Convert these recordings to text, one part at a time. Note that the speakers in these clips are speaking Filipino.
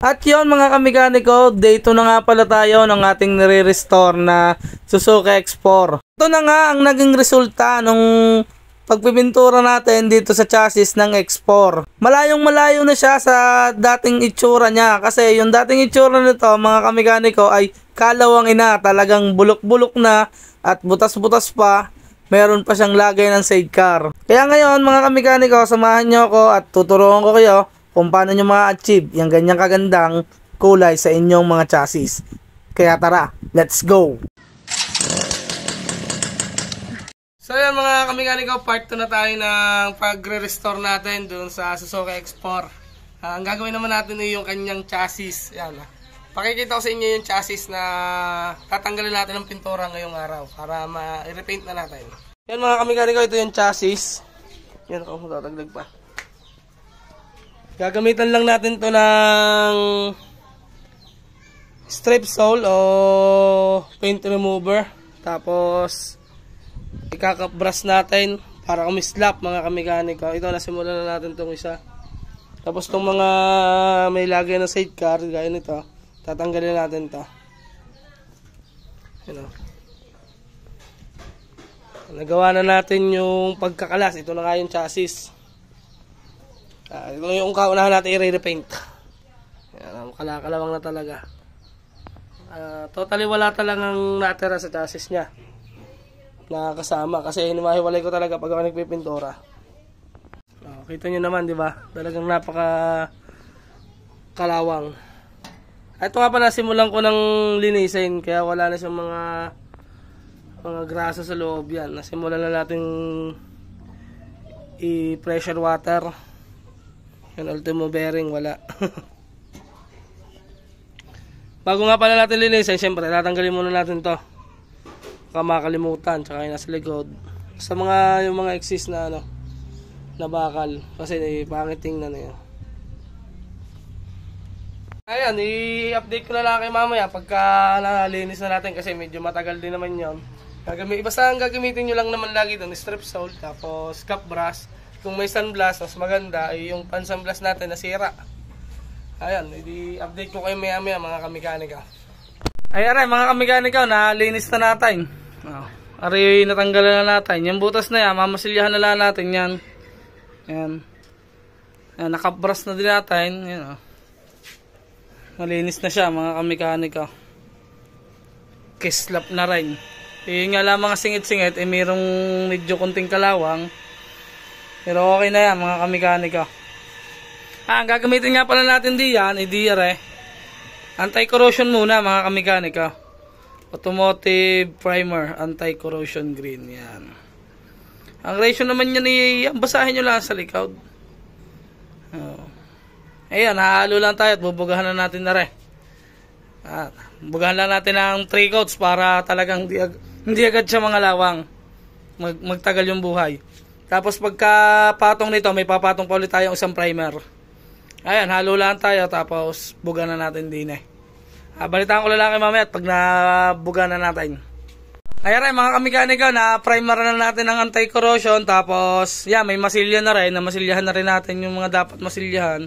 At yon mga kamekaniko, dito na nga pala tayo ng ating nire-restore na Suzuki X4. Ito na nga ang naging resulta nung pagpipintura natin dito sa chassis ng X4. Malayong malayo na siya sa dating itsura niya kasi yung dating itsura nito mga kamekaniko ay kalawang ina, talagang bulok-bulok na at butas-butas pa. Meron pa siyang lagay ng sidecar. Kaya ngayon mga kamekaniko, samahan nyo ako at tuturuan ko kayo kung paano nyo ma-achieve yung ganyang kagandang kulay sa inyong mga chassis. Kaya tara, let's go! So yan mga kamekaniko, part 2 na tayo ng pagre-restore natin dun sa Suzuki X4. Ang gagawin naman natin ay yung kanyang chassis. Yan. Pakikita ko sa inyo yung chassis na tatanggalin natin ng pintura ngayong araw para ma-repaint na natin. Yan mga kamekaniko, ito yung chassis. Yan ako, tatagdag pa. Gagamitan lang natin to ng strip sole o paint remover. Tapos ikakap-brush natin para kumislap mga kamekaniko. Ito, nasimulan na natin itong isa. Tapos itong mga may lagay ng sidecar, gaya nito, tatanggalin natin ito. Yan o. Nagawa na natin yung pagkakalas. Ito na nga yung chassis. Ito yung kaunahan natin i-repaint. Kalakalawang na talaga. Totally wala talagang natira sa chassis niya. Nakakasama kasi hinimahiwalay ko talaga pag ako nagpipintura. Kita nyo naman, di ba? Talagang napaka kalawang. Ito nga pala, simulan ko ng linisin kaya wala na siyang mga grasa sa loob yan. Nasimulan na natin i-pressure water. Yung ultimo bearing, wala. Bago nga pala natin linisin, syempre, tatanggalin muna natin to. Baka makalimutan, tsaka yung nasa likod. Sa yung mga exist na na bakal. Kasi pangit tingnan na yun. Ayan, i-update ko na lang kay mamaya pagka nalinis na natin kasi medyo matagal din naman yun. Basta ang gagamitin nyo lang naman lagi doon, strip sole, tapos cap brush. Kung may sunblast, mas maganda ay yung pan-sunblast natin nasira. Ayan, i-update ko kayo maya-maya mga kamekaniko. Ayan mga kamekaniko, nalinis na natin. Ari, natanggalan na natin. Yung butas na yan, mamasilyahan na lang natin yan. Ayan. Ayan, nakabrush na din natin. Ayan, malinis na siya mga kamekaniko. Kislap na rin. Yung nga lang mga singit-singit, mayroong medyo konting kalawang. Pero okay na yan mga kamekaniko. Ang gagamitin nga pala natin diyan, anti-corrosion muna mga kamekaniko. Automotive primer, anti-corrosion green. Yan. Ang ratio naman yan, basahin nyo lang sa likod. Ayan, hahalo lang tayo at bubugahan na natin na rin. Bugahan lang natin ng 3 coats para talagang hindi agad siya mga lawang. Magtagal yung buhay. Tapos pagka patong nito, may papatong pa ulit tayong isang primer. Ayan, halo lang tayo tapos buga na natin din balitaan ko lalaki mamaya at pag nabuga na natin. Ayan mga kamekaniko, na primer na natin ng anti-corrosion. Tapos yan, may masilya na rin. Masilyahan na rin natin yung mga dapat masilyahan.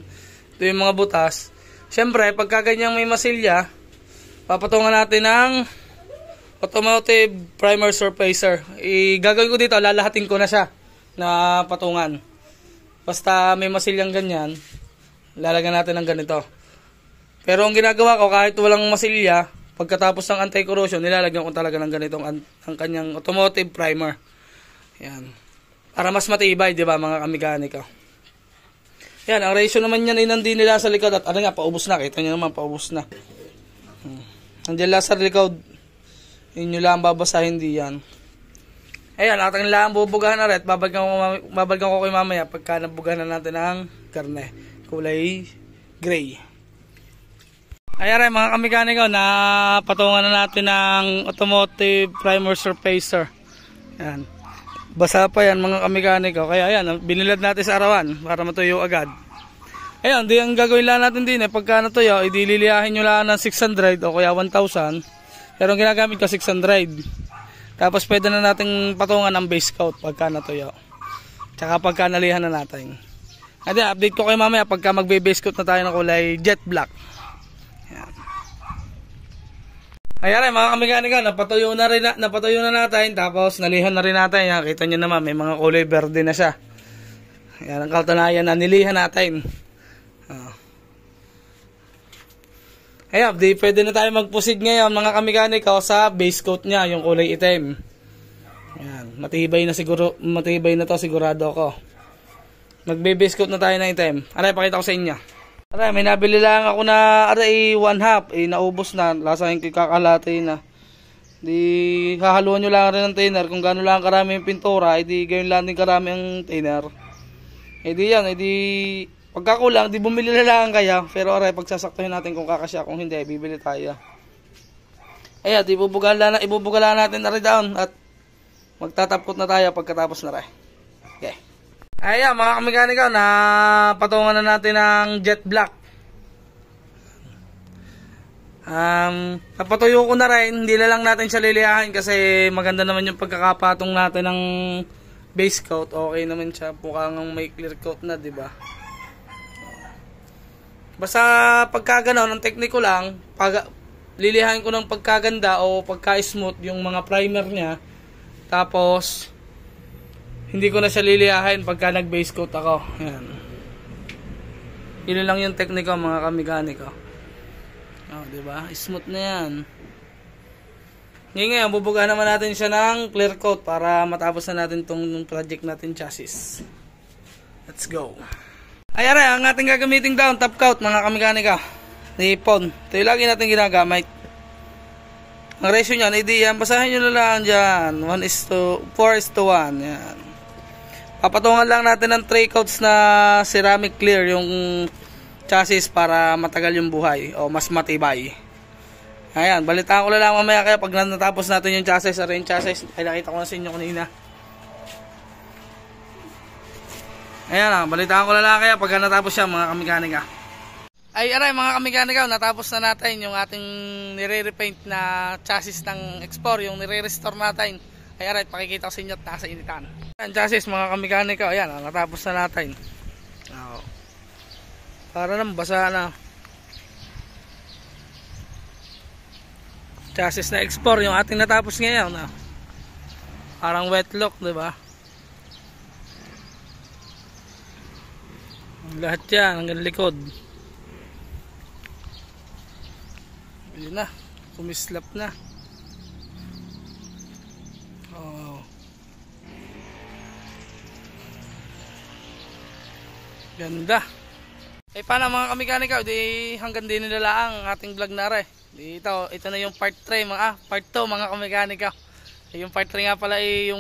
Ito yung mga butas. Siyempre, pagka ganyang may masilya, papatungan natin ng automotive primer surfacer. Gagawin ko dito, lalahatin ko na siya na patungan. Basta may masilyang ganyan, lalagyan natin ng ganito. Pero ang ginagawa ko, kahit walang masilya, pagkatapos ng anti-corrosion, nilalagyan ko talaga ng ganitong ang kanyang automotive primer. Yan. Para mas matibay, di ba mga kamekaniko? Yan, ang ratio naman yan ay nandun nila sa likod. At ano nga, paubos na. Kita nyo naman, paubos na. Nandiyan lang sa likod. Inyo lang babasahin diyan. Ayan, atang lang bubugahan na rin. Babalikan ko kayo mamaya pagka nabugahan na natin ang karne. Kulay gray. Ayan rin mga kamekaniko, napatungan na natin ng automotive primer surfacer. Ayan. Basa pa yan mga kamekaniko. Kaya ayan, binilad natin sa arawan para matuyo agad. Ayan, di ang gagawin lang natin din pagka natuyo, idililiyahin nyo lang ng 600 o kaya 1,000. Pero ang ginagamit ko 600. Tapos pwede na nating patungan ng base coat pagka natuyo. Tsaka pagka nalihan na natin. At update ko kayo mamaya pagka magbe-base coat na tayo ng kulay jet black. Yan. Ayan mga kamekanika, napatuyo na natin, tapos nalihan na rin natin. Yan, kita nyo naman, may mga kulay verde na siya. Yan ang katunayan na nilihan natin. Ayan, di pwede na tayo magpusid ngayon mga kamekanika sa base coat niya, yung kulay itim. Ayan, matibay na to sigurado ako. Magbe-base coat na tayo ng itim. Aray, pakita ko sa inyo. Aray, may nabili lang ako na aray 1/2, naubos na, lasahin ko kakalati na. Di hahaluan nyo lang rin ng thinner kung gaano lang karami yung pintura, di gayon lang din karami ang thinner. Di yan, di pagkakulang, di bumili na lang kaya. Pero aray, pagsasaktuhin natin kung kakasya, kung hindi, bibili tayo. Ayan, ibubugalan natin na rin down at magtatapkot na tayo pagkatapos na rin. Okay. Ayan mga kamekanika, napatungan na natin ng jet black. Napatuyo ko na rin, hindi na lang natin siya liliyahin kasi maganda naman yung pagkakapatong natin ng base coat. Okay naman siya, mukhang may clear coat na, di ba? Basta pagka gano'n, ang tekniko lang, lilihain ko ng pagkaganda o pagka-smooth yung mga primer niya. Tapos, hindi ko na siya lilihain pagka nag-base coat ako. Yan. Yun lang yung tekniko mga kamekaniko. Diba? Smooth na yan. Ngayon, bubuga naman natin siya ng clear coat para matapos na natin tong project natin chassis. Let's go. Ayan rin, ang ating gagamiting down top coat mga kamekanika. Nippon. Ito yung lagi natin ginagamit. Ang ratio niyan, yan. Basahin nyo na lang dyan. 4:1. Yan. Papatungan lang natin ng 3 coats na ceramic clear yung chassis para matagal yung buhay o mas matibay. Ayan, balitaan ko na lang mamaya kaya pag natapos natin yung chassis. Yung chassis, ay nakita ko na sa inyo kanina. Ayan lang, balitaan ko na lang kaya pag natapos siya mga kamekanika. Ay aray mga kamekanika, natapos na natin yung ating nire-repaint na chassis ng X4, yung nire-restore natin. Ay aray, pakikita ko sa inyo at nasa initan. Ayan chassis mga kamekanika, ayan, natapos na natin. Para naman basa na. Chassis na X4 yung ating natapos ngayon. Parang wet look, diba? Lahat yan hanggang likod. Yun na, kumislap na. Ganda. Paano mga kamekanika, di hanggang din nilalaang ang ating vlog na rin. Ito na yung part 3 part 2 mga kamekanika. Yung part 3 nga pala yung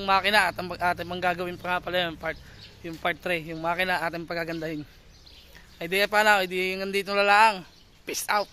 makina at ating manggagawin pa nga pala yung part 3, yung makina ating pagagandahin. Di paano, di hanggang dito nilalaang. Peace out.